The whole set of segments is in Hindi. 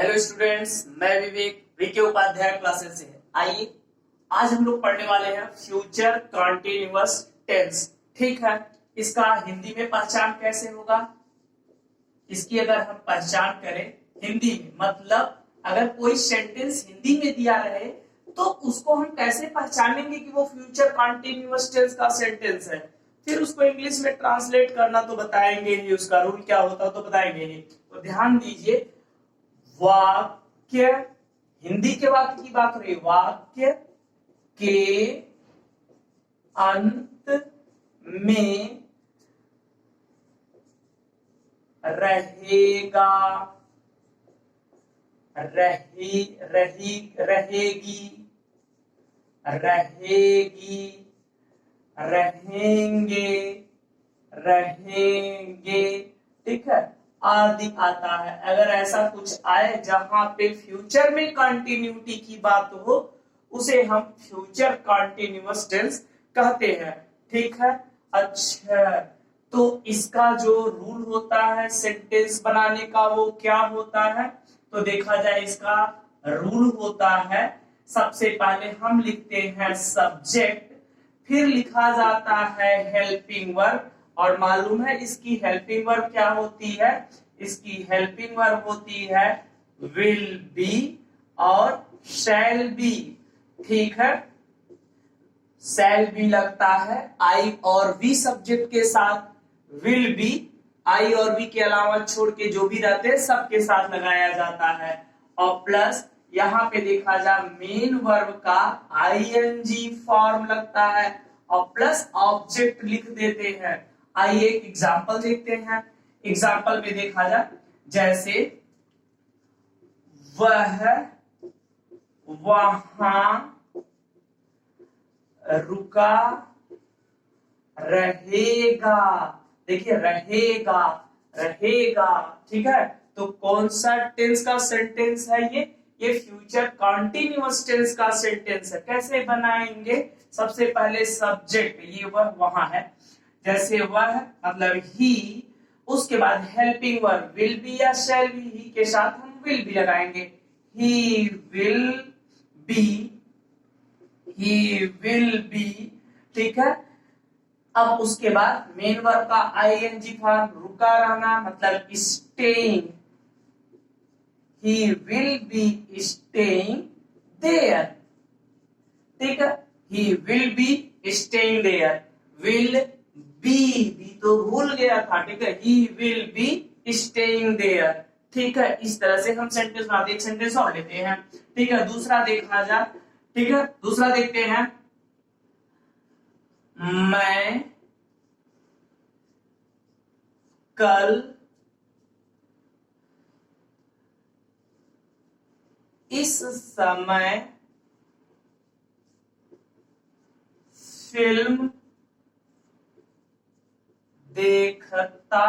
हेलो स्टूडेंट्स, मैं विवेक वीके उपाध्याय क्लासेस से। आइए आज हम लोग पढ़ने वाले हैं फ्यूचर कॉन्टिन्यूअस टेंस। ठीक है, इसका हिंदी में पहचान कैसे होगा? इसकी अगर हम पहचान करें हिंदी में, मतलब अगर कोई सेंटेंस हिंदी में दिया रहे तो उसको हम कैसे पहचानेंगे कि वो फ्यूचर कॉन्टिन्यूअस टेंस का सेंटेंस है। फिर उसको इंग्लिश में ट्रांसलेट करना तो बताएंगे ही, उसका रूल क्या होता है तो बताएंगे ही। तो ध्यान दीजिए, वाक्य, हिंदी के वाक्य की बात हो रही है, वाक्य के अंत में रहेगा, रहेगी, रहेंगे, रहेंगे, ठीक है, आदि आता है। अगर ऐसा कुछ आए जहां पे फ्यूचर में कंटिन्यूटी की बात हो, उसे हम फ्यूचर कंटिन्यूअस टेंस कहते हैं। ठीक है, अच्छा, तो इसका जो रूल होता है सेंटेंस बनाने का वो क्या होता है? तो देखा जाए, इसका रूल होता है, सबसे पहले हम लिखते हैं सब्जेक्ट, फिर लिखा जाता है हेल्पिंग वर्ब। और मालूम है इसकी हेल्पिंग वर्ब क्या होती है? इसकी हेल्पिंग वर्ब होती है विल बी और शैल बी। ठीक है, शैल बी लगता है आई और वी सब्जेक्ट के साथ, विल बी आई और वी के अलावा छोड़ के जो भी रहते हैं सबके साथ लगाया जाता है। और प्लस यहां पे देखा जाए मेन वर्ब का आईएनजी फॉर्म लगता है और प्लस ऑब्जेक्ट लिख देते हैं। आइए एक एग्जांपल देखते हैं। एग्जांपल में देखा जाए, जैसे वह वहां रुका रहेगा। देखिए, रहेगा, रहेगा, ठीक है। तो कौन सा टेंस का सेंटेंस है ये फ्यूचर कॉन्टिन्यूअस टेंस का सेंटेंस है। कैसे बनाएंगे? सबसे पहले सब्जेक्ट, ये वह वहां है, जैसे वह मतलब ही, उसके बाद हेल्पिंग वर्ब विल बी या शैल बी, ही के साथ हम विल बी लगाएंगे, he will be, he will be, ठीक है। अब उसके बाद मेन वर्ब का आईएनजी फॉर्म, रुका रहना मतलब staying, he will be staying there, ठीक है, he will be staying there, will be तो भूल गया था, ठीक है, he will be staying there. ठीक है, इस तरह से हम सेंटेंस बनाते हैं। एक सेंटेंस और लेते हैं, ठीक है, दूसरा देखा जाए, ठीक है, दूसरा देखते हैं। मैं कल इस समय फिल्म देखता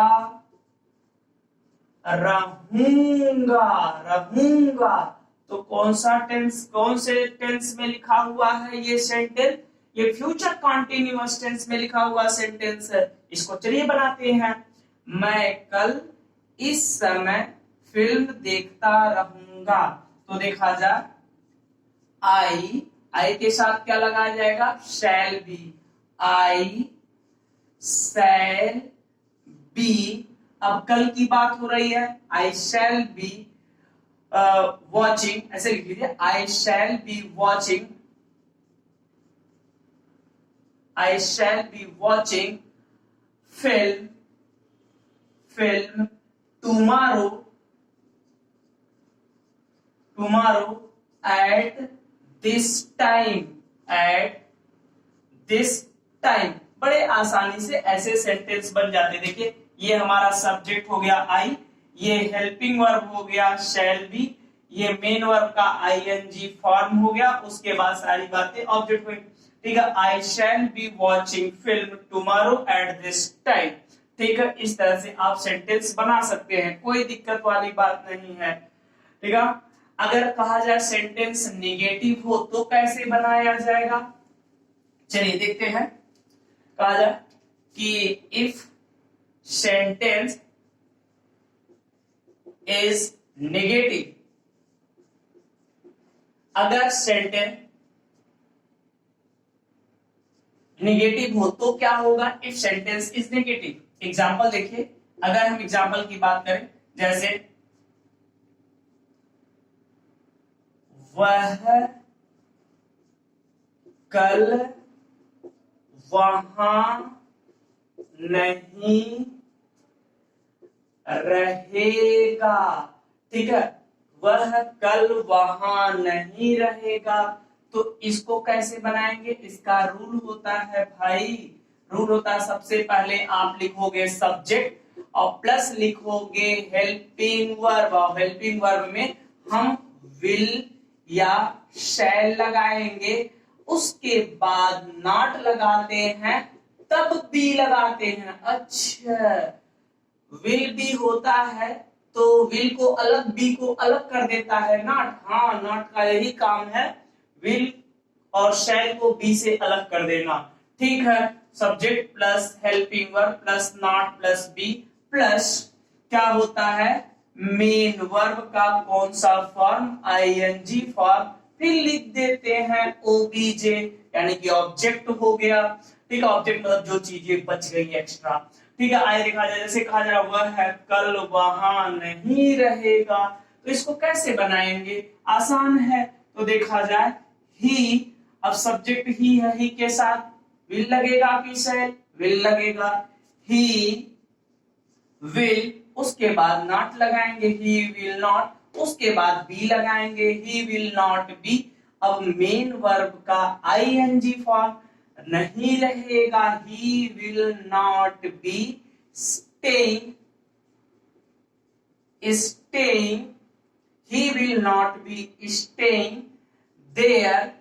रहूंगा, रहूंगा। तो कौन सा टेंस, कौन से टेंस में लिखा हुआ है ये सेंटेंस? ये फ्यूचर कॉन्टिन्यूअस टेंस में लिखा हुआ सेंटेंस है। इसको चलिए बनाते हैं। मैं कल इस समय फिल्म देखता रहूंगा। तो देखा जाए, आई के साथ क्या लगाया जाएगा? Shall be, I shall B. अब कल की बात हो रही है, आई शैल बी वॉचिंग, ऐसे लिख लीजिए, I shall be watching, I shall be watching film, film tomorrow, tomorrow at this time, at this time. बड़े आसानी से ऐसे सेंटेंस बन जाते। देखिए, ये हमारा सब्जेक्ट हो गया आई, ये हेल्पिंग वर्ब हो गया शैल बी, ये मेन वर्ब का आईएनजी फॉर्म हो गया, उसके बाद सारी बातें ऑब्जेक्ट हुई। ठीक है, I shall be watching film tomorrow at this time. ठीक है, इस तरह से आप सेंटेंस बना सकते हैं, कोई दिक्कत वाली बात नहीं है। ठीक है, अगर कहा जाए सेंटेंस निगेटिव हो तो कैसे बनाया जाएगा? चलिए देखते हैं। कहा जाए कि इफ सेंटेंस इज नेगेटिव, अगर सेंटेंस नेगेटिव हो तो क्या होगा? If sentence is negative. Example देखिए, अगर हम एग्जाम्पल की बात करें, जैसे वह कल वहां नहीं रहेगा। ठीक है, वह कल वहां नहीं रहेगा। तो इसको कैसे बनाएंगे? इसका रूल होता है भाई, रूल होता है सबसे पहले आप लिखोगे सब्जेक्ट और प्लस लिखोगे हेल्पिंग वर्ब, और हेल्पिंग वर्ब में हम विल या शैल लगाएंगे, उसके बाद नॉट लगाते हैं, तब बी लगाते हैं। अच्छा, विल बी होता है तो विल को अलग, बी को अलग कर देता है नॉट। हाँ, नॉट का यही काम है, विल और शैल को बी से अलग कर देना। ठीक है, subject plus helping verb plus not plus be plus क्या होता है? मेन वर्ब का कौन सा फॉर्म? ING form. फिर लिख देते हैं ओबीजे, यानी कि ऑब्जेक्ट हो गया। ठीक है, ऑब्जेक्ट मतलब जो चीजें बच गई एक्स्ट्रा। ठीक है, आइए देखा जाए, जैसे कहा जा रहा वह है कल वहां नहीं रहेगा, तो इसको कैसे बनाएंगे? आसान है। तो देखा जाए ही, अब सब्जेक्ट ही है, ही के साथ विल लगेगा कि शैल? विल लगेगा। ही विल, उसके बाद नॉट लगाएंगे, ही विल नॉट, उसके बाद बी लगाएंगे, ही विल नॉट बी। अब मेन वर्ब का आईएनजी फॉर्म, नहीं रहेगा, he will not be staying, staying, he will not be staying there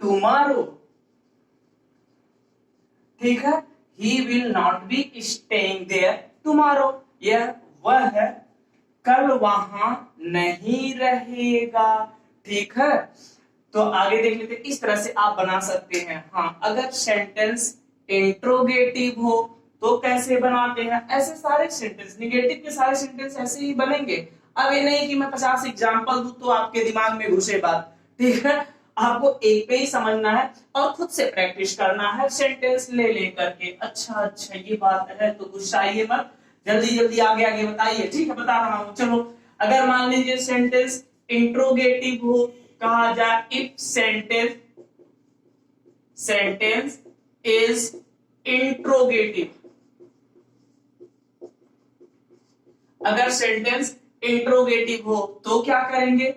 tomorrow। ठीक है, he will not be staying there tomorrow। यह वह है कल वहां नहीं रहेगा। ठीक है, तो आगे देख लेते, इस तरह से आप बना सकते हैं। हाँ, अगर सेंटेंस इंट्रोगेटिव हो तो कैसे बनाते हैं? ऐसे सारे सेंटेंस, निगेटिव के सारे सेंटेंस ऐसे ही बनेंगे। अब ये नहीं कि मैं 50 एग्जाम्पल दूं तो आपके दिमाग में घुसे बात। ठीक है, आपको एक पे ही समझना है और खुद से प्रैक्टिस करना है, सेंटेंस ले लेकर के। अच्छा अच्छा, ये बात है, तो गुस्साइए मत, जल्दी जल्दी आगे आगे बताइए। ठीक है, बता रहा हूं। चलो, अगर मान लीजिए सेंटेंस इंट्रोगेटिव हो, कहा जाए इफ सेंटेंस इज इंट्रोगेटिव। अगर सेंटेंस इंट्रोगेटिव हो तो क्या करेंगे?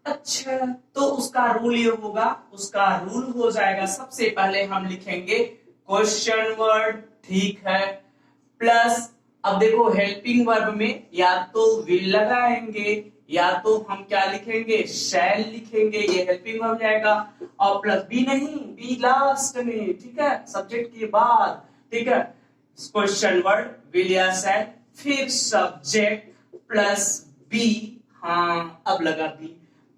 अच्छा, तो उसका रूल ये होगा, उसका रूल हो जाएगा, सबसे पहले हम लिखेंगे क्वेश्चन वर्ड। ठीक है, प्लस अब देखो हेल्पिंग वर्ब में या तो विल लगाएंगे या तो हम क्या लिखेंगे? शैल लिखेंगे, ये हेल्पिंग वर्ब जाएगा। और प्लस बी नहीं, बी लास्ट में। ठीक है, सब्जेक्ट के बाद। ठीक है, क्वेश्चन वर्ड विल या शैल, फिर सब्जेक्ट प्लस बी, हाँ अब लगा बी,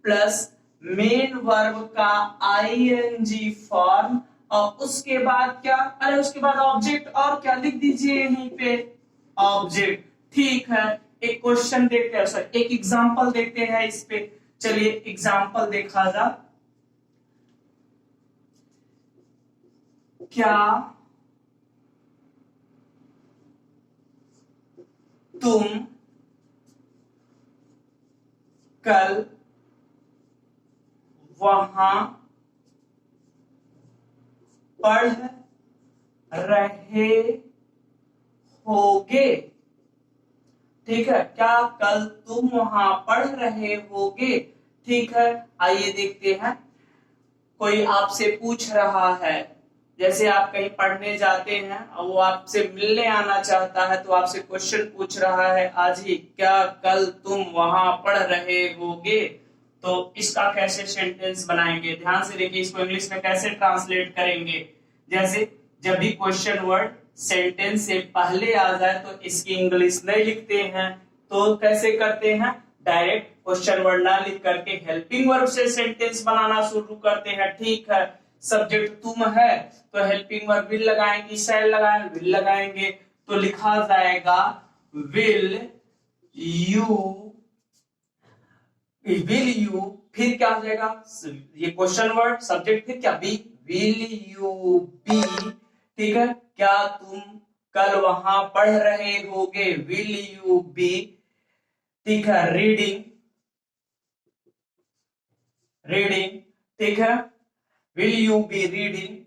प्लस मेन वर्ब का आईएनजी फॉर्म, और उसके बाद क्या? अरे उसके बाद ऑब्जेक्ट, और क्या लिख दीजिए यहीं पे, ऑब्जेक्ट। ठीक है, एक क्वेश्चन देखते हैं, सर एक एग्जांपल देखते हैं इस पे। चलिए एग्जांपल देखा जा, क्या तुम कल वहां पढ़ रहे होगे? ठीक है, क्या कल तुम वहां पढ़ रहे होगे? ठीक है, आइए देखते हैं। कोई आपसे पूछ रहा है, जैसे आप कहीं पढ़ने जाते हैं और वो आपसे मिलने आना चाहता है, तो आपसे क्वेश्चन पूछ रहा है आज ही, क्या कल तुम वहां पढ़ रहे होगे? तो इसका कैसे सेंटेंस बनाएंगे? ध्यान से देखिए, इसको इंग्लिश में कैसे ट्रांसलेट करेंगे। जैसे जब भी क्वेश्चन वर्ड सेंटेंस से पहले आ जाए तो इसकी इंग्लिश नहीं लिखते हैं, तो कैसे करते हैं? डायरेक्ट क्वेश्चन वर्ड ना लिख करके हेल्पिंग वर्ब से सेंटेंस बनाना शुरू करते हैं। ठीक है, सब्जेक्ट तुम है तो हेल्पिंग वर्ब विल लगाएंगे, शैल लगाएंगे, विल लगाएंगे, तो लिखा जाएगा विल यू फिर क्या हो जाएगा, ये क्वेश्चन वर्ड, सब्जेक्ट, फिर क्या, बी, विल यू बी, ठीक है, क्या तुम कल वहां पढ़ रहे होगे, विल यू बी, ठीक है, रीडिंग, रीडिंग, ठीक है, will you be reading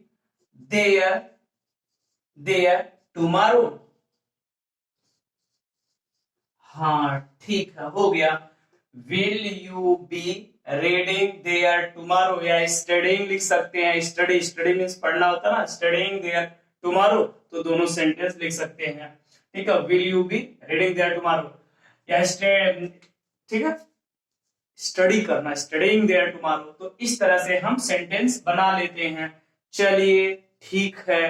there, there tomorrow. हाँ ठीक है, हो गया, will you be reading there tomorrow, या स्टडिंग लिख सकते हैं, स्टडी, स्टडी मीन्स पढ़ना होता है ना, स्टडिंग देयर टुमारो, तो दोनों सेंटेंस लिख सकते हैं, ठीक है, will you be reading there tomorrow, या ठीक है, स्टडी करना, स्टडिंग देयर टुमारो, तो इस तरह से हम सेंटेंस बना लेते हैं। चलिए ठीक है,